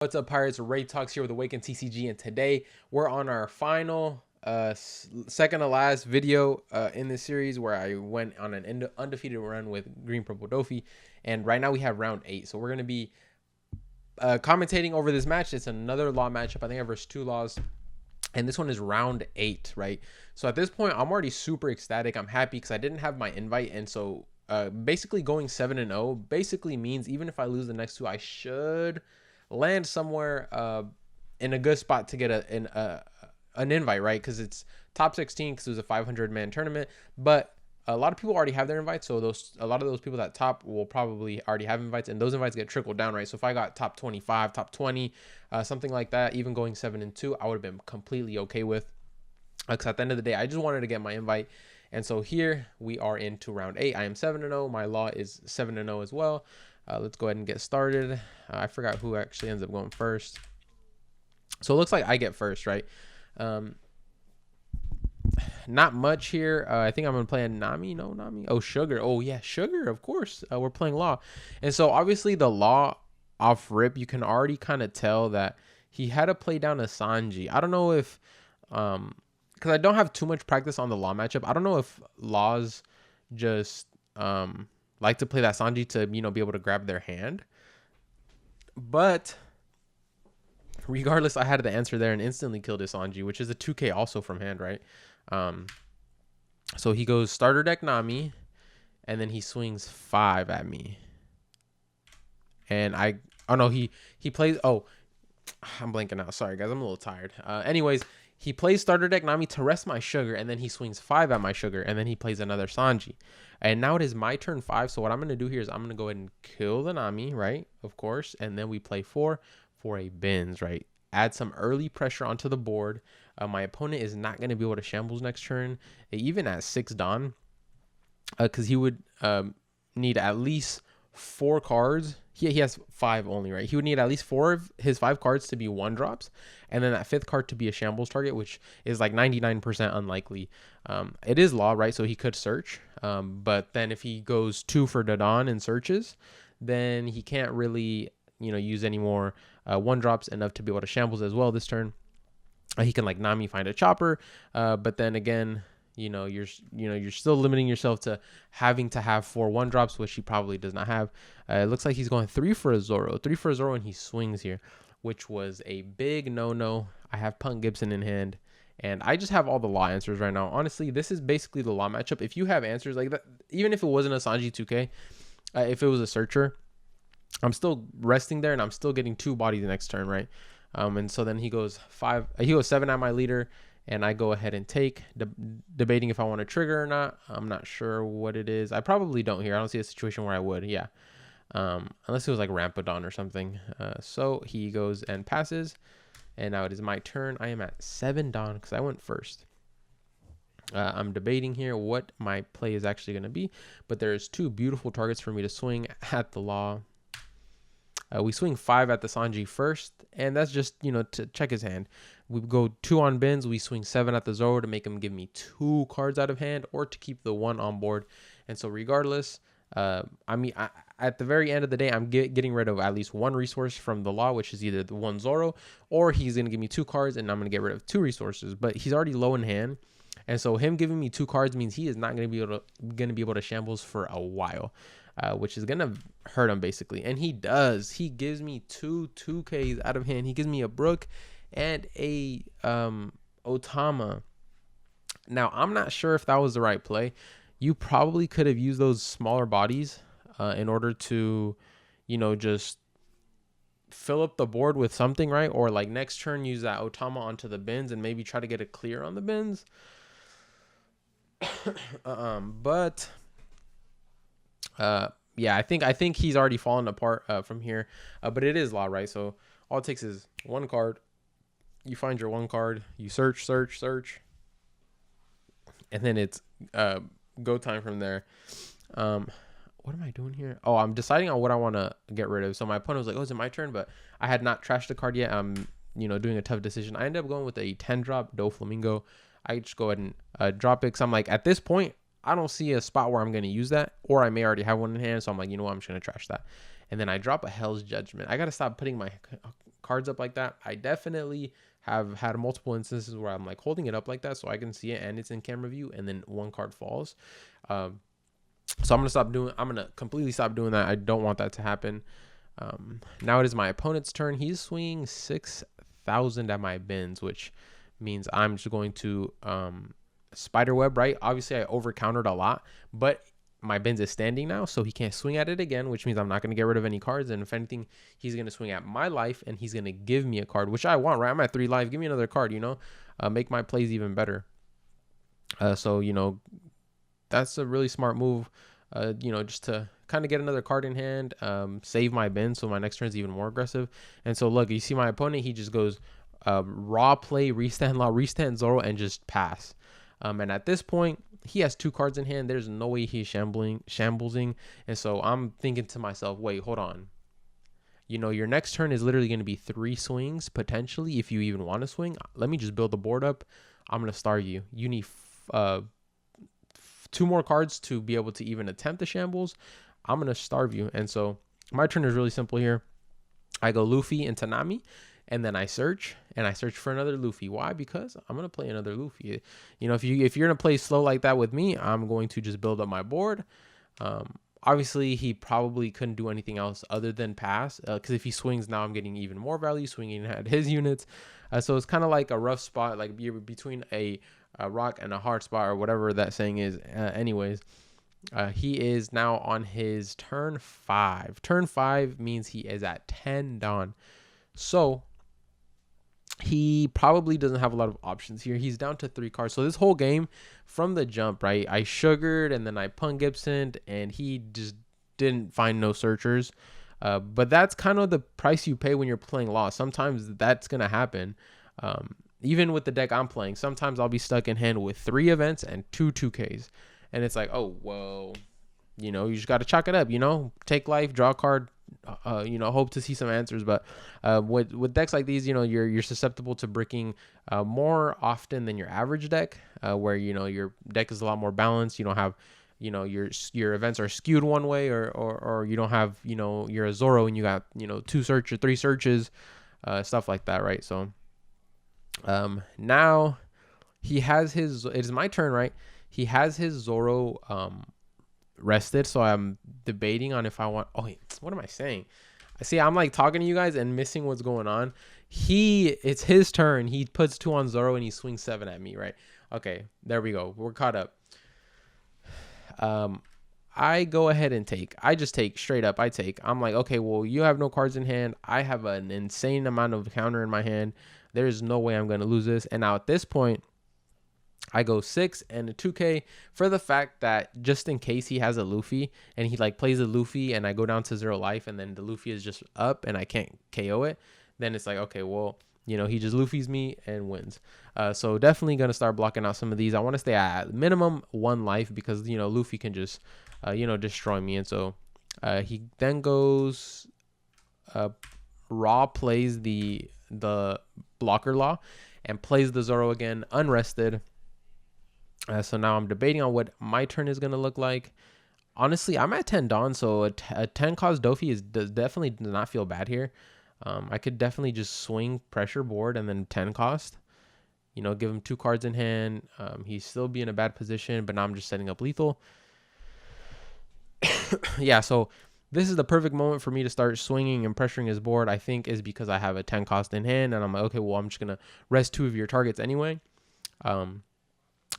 What's up, Pirates? Ray Talks here with Awaken TCG, and today we're on our final, second to last video in this series where I went on an undefeated run with Green Purple Doffy, and right now we have round 8. So we're gonna be commentating over this match. It's another law matchup. I think I versus 2 laws, and this one is round 8, right? So at this point, I'm already super ecstatic. I'm happy because I didn't have my invite, and so basically going 7-0 basically means even if I lose the next 2, I should land somewhere in a good spot to get an invite, right? Because it's top 16 because it was a 500-man tournament, but a lot of people already have their invites, so a lot of those people that top will probably already have invites, and those invites get trickled down, right? So if I got top 25, top 20, something like that, even going 7-2, I would have been completely okay with, because at the end of the day, I just wanted to get my invite. And so here we are into round 8. I am 7-0. My law is 7-0 as well. Let's go ahead and get started. I forgot who actually ends up going first. So it looks like I get first, right? Not much here. I think I'm going to play a Nami. No, Nami. Oh, Sugar. Oh, yeah, Sugar, of course. We're playing Law. And so obviously the Law off rip, you can already kind of tell that he had to play down a Sanji. I don't know if... because I don't have too much practice on the Law matchup. I don't know if Laws just... like to play that Sanji to, be able to grab their hand. But regardless, I had the answer there and instantly killed his Sanji, which is a 2K also from hand, right? So he goes starter deck Nami, and then he swings 5 at me. And he plays, I'm blanking out. Sorry, guys, I'm a little tired. Anyways, he plays starter deck Nami to rest my Sugar, and then he swings 5 at my Sugar, and then he plays another Sanji. And now it is my turn 5, so what I'm going to do here is I'm going to go ahead and kill the Nami, right? Of course, and then we play 4 for a Bins, right? Add some early pressure onto the board. My opponent is not going to be able to shambles next turn, even at 6 Dawn, because he would need at least 4 cards. He has 5 only, right? He would need at least 4 of his 5 cards to be 1-drops, and then that 5th card to be a shambles target, which is like 99% unlikely. It is Law, right? So he could search, but then if he goes 2 for Dadan and searches, then he can't really, use any more 1-drops enough to be able to shambles as well this turn. He can like Nami find a chopper, but then again, you're still limiting yourself to having to have 4 1-drops, which he probably does not have. It looks like he's going 3 for a Zoro, and he swings here, which was a big no. I have Punk Gibson in hand, and I just have all the Law answers right now. Honestly, this is basically the Law matchup. If you have answers like that, even if it wasn't a Sanji 2K, if it was a Searcher, I'm still resting there, and I'm still getting 2 bodies next turn, right? And so then he goes 7 at my leader, and I go ahead and take, debating if I want to trigger or not. I'm not sure what it is. I probably don't here. I don't see a situation where I would. Yeah. Unless it was like Rampadon or something. So he goes and passes, and now it is my turn. I am at 7 Dawn because I went first. I'm debating here what my play is actually going to be, but there's 2 beautiful targets for me to swing at the Law. We swing 5 at the Sanji first, and that's just, to check his hand. We go 2 on Bins. We swing 7 at the Zoro to make him give me 2 cards out of hand, or to keep the 1 on board. And so regardless, at the very end of the day, I'm getting rid of at least 1 resource from the Law, which is either the 1 Zoro, or he's going to give me 2 cards, and I'm going to get rid of 2 resources. But he's already low in hand, and so him giving me 2 cards means he is not going to be able to shambles for a while. Which is going to hurt him basically. And he does. He gives me 2 2Ks out of hand. He gives me a Brook and a Otama. Now, I'm not sure if that was the right play. You probably could have used those smaller bodies in order to, just fill up the board with something, right? Or like next turn, use that Otama onto the Bins and maybe try to get a clear on the Bins. Yeah, I think he's already fallen apart from here, but it is Law, right? So all it takes is 1 card. You find your 1 card, you search, and then it's go time from there. What am I doing here? Oh, I'm deciding on what I want to get rid of. So my opponent was like, oh, is it my turn? But I had not trashed the card yet. I'm doing a tough decision. I ended up going with a 10-drop Doflamingo. I just go ahead and drop it, because I'm like, at this point, I don't see a spot where I'm going to use that, or I may already have one in hand. So I'm like, I'm just going to trash that. And then I drop a Hell's Judgment. I got to stop putting my cards up like that. I definitely have had multiple instances where I'm like holding it up like that so I can see it and it's in camera view, and then one card falls. So I'm gonna completely stop doing that. I don't want that to happen. Now it is my opponent's turn. He's swinging 6,000 at my bins, which means I'm just going to spider web, right? Obviously I over countered a lot, but my bins is standing now, so he can't swing at it again, which means I'm not going to get rid of any cards. And if anything, he's going to swing at my life and he's going to give me a card, which I want, right? I'm at 3 life. Give me another card, make my plays even better. So, that's a really smart move, just to kind of get another card in hand, save my bin so my next turn is even more aggressive. And so look, you see my opponent, he just goes raw play, restand law, restand Zoro, and just pass. And at this point, he has 2 cards in hand. There's no way he's shamblesing. And so I'm thinking to myself, wait, hold on. Your next turn is literally going to be 3 swings, potentially, if you even want to swing. Let me just build the board up. I'm going to starve you. You need 2 more cards to be able to even attempt the shambles. I'm going to starve you. And so my turn is really simple here. I go Luffy into Nami, and then I search for another Luffy. Why? Because I'm going to play another Luffy. If you're going to play slow like that with me, I'm going to just build up my board. Obviously, he probably couldn't do anything else other than pass, because if he swings now, I'm getting even more value swinging at his units. So it's kind of like a rough spot, like between a rock and a hard spot, or whatever that saying is. Anyways, he is now on his turn 5. Turn 5 means he is at 10 Dawn. So he probably doesn't have a lot of options here. He's down to 3 cards. So this whole game from the jump, right, I sugared and then I pun Gibson, and he just didn't find no searchers. But that's kind of the price you pay when you're playing Lost. Sometimes that's going to happen. Even with the deck I'm playing, sometimes I'll be stuck in hand with 3 events and 2 2Ks. And it's like, oh, whoa, you just got to chalk it up, take life, draw a card, hope to see some answers. But with decks like these, you're susceptible to bricking more often than your average deck, where, your deck is a lot more balanced. You don't have, your events are skewed one way, or you don't have, you're a Zoro and you got, 2 search or 3 searches, stuff like that, right? So now he has his, it is my turn, right? He has his Zoro rested, so I'm debating on if I want. Oh, wait, what am I saying? I see I'm like talking to you guys and missing what's going on. It's his turn. He puts 2 on Zoro and he swings 7 at me, right? Okay, there we go. We're caught up. I go ahead and take. I just take straight up. I take. I'm like, okay, well, you have no cards in hand. I have an insane amount of counter in my hand. There's no way I'm going to lose this. And now at this point, I go 6 and a 2K for the fact that just in case he has a Luffy and he like plays a Luffy and I go down to 0 life and then the Luffy is just up and I can't KO it, then it's like, okay, well, he just Luffy's me and wins. So definitely going to start blocking out some of these. I want to stay at minimum 1 life because, Luffy can just, destroy me. And so he then goes, Raw plays the blocker law and plays the Zoro again, unrested. So now I'm debating on what my turn is going to look like. Honestly, I'm at 10 Dawn, so a 10 cost Doffy definitely does not feel bad here. I could definitely just swing pressure board and then 10 cost. Give him 2 cards in hand. He'd still be in a bad position, but now I'm just setting up lethal. Yeah, so this is the perfect moment for me to start swinging and pressuring his board, I think, is because I have a 10 cost in hand, and I'm like, okay, well, I'm just going to rest 2 of your targets anyway.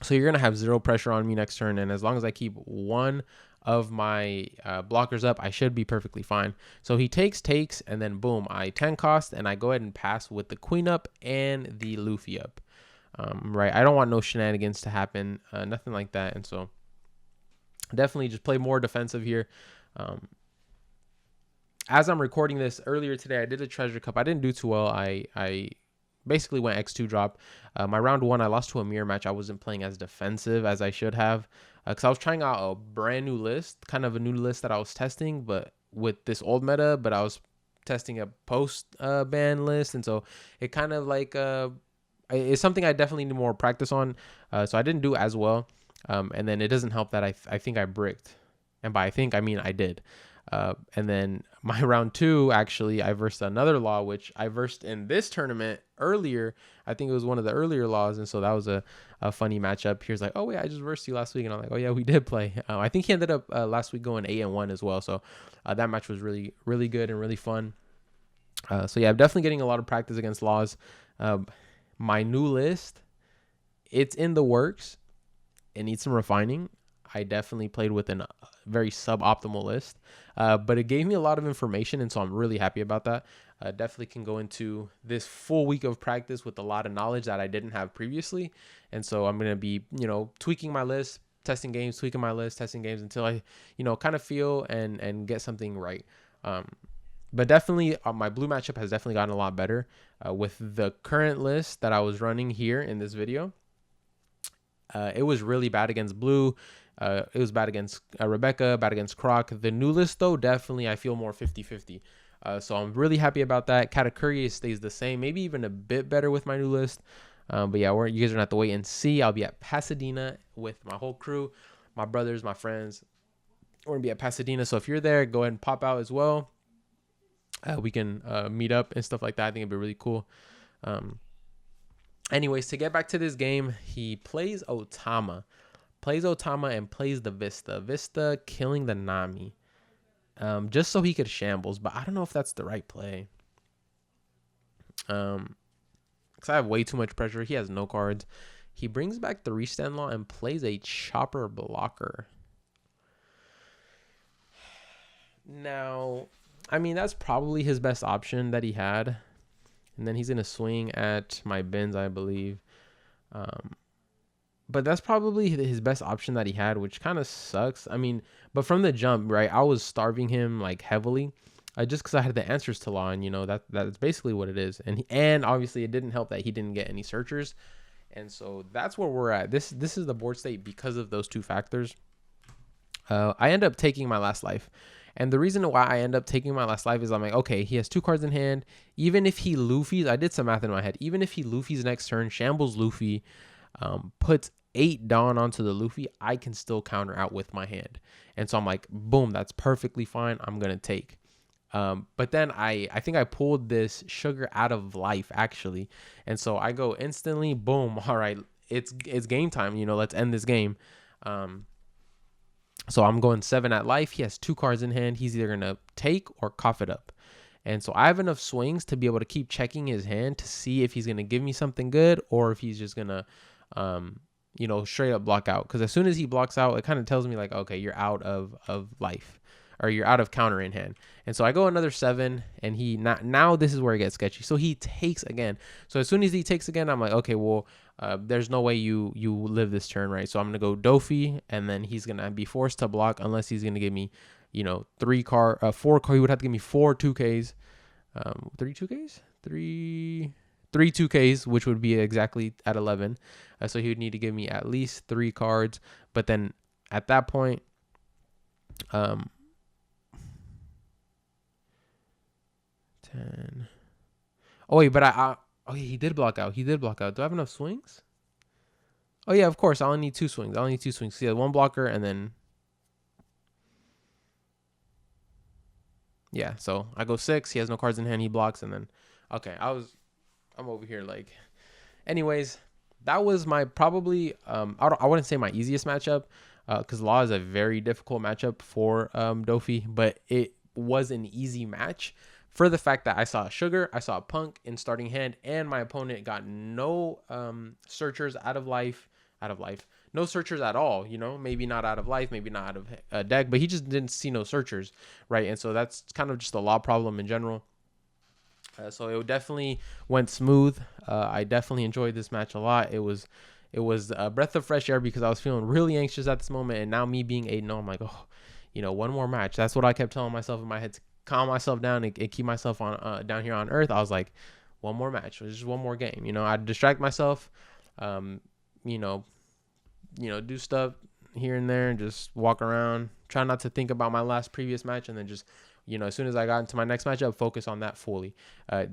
So you're going to have 0 pressure on me next turn, and as long as I keep 1 of my blockers up, I should be perfectly fine. So he takes, and then boom, I 10 cost, and I go ahead and pass with the queen up and the Luffy up. Right, I don't want no shenanigans to happen, nothing like that, and so definitely just play more defensive here. As I'm recording this, earlier today, I did a treasure cup. I didn't do too well. I basically went X2 drop. My round 1, I lost to a mirror match. I wasn't playing as defensive as I should have, because I was trying out a brand new list, kind of a new list that I was testing, but with this old meta, but I was testing a post ban list, and so it kind of like it's something I definitely need more practice on. So I didn't do as well, and then it doesn't help that I think I bricked, and by I think I mean I did. And then my round 2, actually, I versed another law, which I versed in this tournament earlier. I think it was one of the earlier laws. And so that was a funny matchup. He was like, oh, wait, I just versed you last week. And I'm like, oh, yeah, we did play. I think he ended up last week going 8-1 as well. So that match was really, really good and really fun. So, yeah, I'm definitely getting a lot of practice against laws. My new list, it's in the works. It needs some refining. I definitely played with a very suboptimal list, but it gave me a lot of information, and so I'm really happy about that. Definitely can go into this full week of practice with a lot of knowledge that I didn't have previously, and so I'm going to be, tweaking my list, testing games, tweaking my list, testing games until I, kind of feel and get something right. But definitely my blue matchup has definitely gotten a lot better with the current list that I was running here in this video. It was really bad against blue. It was bad against Rebecca, bad against Croc. The new list, though, definitely I feel more 50-50. So I'm really happy about that. Coretcg stays the same, maybe even a bit better with my new list. But yeah, you guys are going to have to wait and see. I'll be at Pasadena with my whole crew, my brothers, my friends. We're going to be at Pasadena. So if you're there, go ahead and pop out as well. We can meet up and stuff like that. I think it'd be really cool. Anyways, to get back to this game, he plays Otama. And plays the Vista killing the Nami. Just so he could shambles, but I don't know if that's the right play. Because I have way too much pressure. He has no cards. He brings back the Restand Law and plays a Chopper blocker. Now, I mean, that's probably his best option that he had. And then he's going to swing at my Bins, I believe. But that's probably his best option that he had, which kind of sucks. I mean, but from the jump, right, I was starving him like heavily just because I had the answers to law. And, that's basically what it is. And obviously it didn't help that he didn't get any searchers. And so that's where we're at. This is the board state because of those two factors. I end up taking my last life. And the reason why I end up taking my last life is I'm like, okay, he has 2 cards in hand. Even if he Luffy's, I did some math in my head. Even if he Luffy's next turn, shambles Luffy, puts 8 Dawn onto the Luffy, I can still counter out with my hand. And so I'm like, boom, that's perfectly fine. I'm going to take. But then I think I pulled this sugar out of life, actually. And so I go instantly, boom, all right, it's game time. Let's end this game. So I'm going 7 at life. He has 2 cards in hand. He's either going to take or cough it up. And so I have enough swings to be able to keep checking his hand to see if he's going to give me something good or if he's just going to, straight up block out. Because as soon as he blocks out, it kind of tells me like, okay, you're out of life or you're out of counter in hand. And so I go another 7 and now this is where it gets sketchy. So he takes again. So as soon as he takes again, I'm like, okay, well, there's no way you live this turn, right? So I'm going to go Doffy and then he's going to be forced to block unless he's going to give me, 4 cards. He would have to give me 4 2Ks. 3 2Ks? 3 2Ks, which would be exactly at 11. So he would need to give me at least 3 cards. But then at that point, 10. Oh, wait, but he did block out. Do I have enough swings? Oh, yeah, of course. I only need 2 swings. So he had 1 blocker and then. Yeah, so I go 6. He has no cards in hand. He blocks and then. Okay, I'm over here like. Anyways, that was my probably. I wouldn't say my easiest matchup because Law is a very difficult matchup for Doffy, but it was an easy match for the fact that I saw a Sugar, I saw a Punk in starting hand, and my opponent got no searchers out of life. No searchers at all, maybe not out of life, maybe not out of deck, but he just didn't see no searchers, right? And so that's kind of just a law problem in general. So it definitely went smooth. I definitely enjoyed this match a lot. It was a breath of fresh air because I was feeling really anxious at this moment, and now me being 8-0, I'm like, oh, one more match. That's what I kept telling myself in my head to calm myself down and keep myself on down here on Earth. I was like, one more match, just one more game. I'd distract myself, do stuff here and there and just walk around, try not to think about my previous match, and then just, as soon as I got into my next matchup, focus on that fully.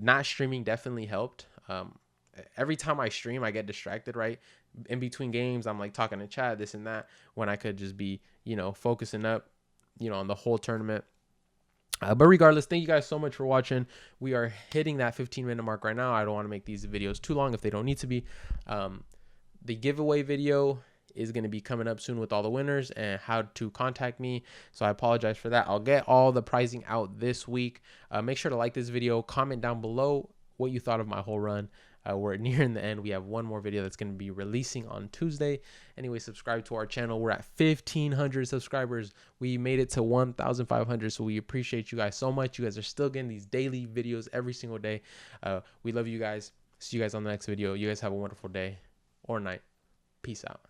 Not streaming definitely helped. Every time I stream, I get distracted, right? In between games, I'm like talking to chat, this and that, when I could just be, focusing up, on the whole tournament. But regardless, thank you guys so much for watching. We are hitting that 15-minute mark right now. I don't want to make these videos too long if they don't need to be. The giveaway video is going to be coming up soon with all the winners and how to contact me. So I apologize for that. I'll get all the pricing out this week. Make sure to like this video. Comment down below what you thought of my whole run. We're nearing the end. We have one more video that's going to be releasing on Tuesday. Anyway, subscribe to our channel. We're at 1,500 subscribers. We made it to 1,500. So we appreciate you guys so much. You guys are still getting these daily videos every single day. We love you guys. See you guys on the next video. You guys have a wonderful day or night. Peace out.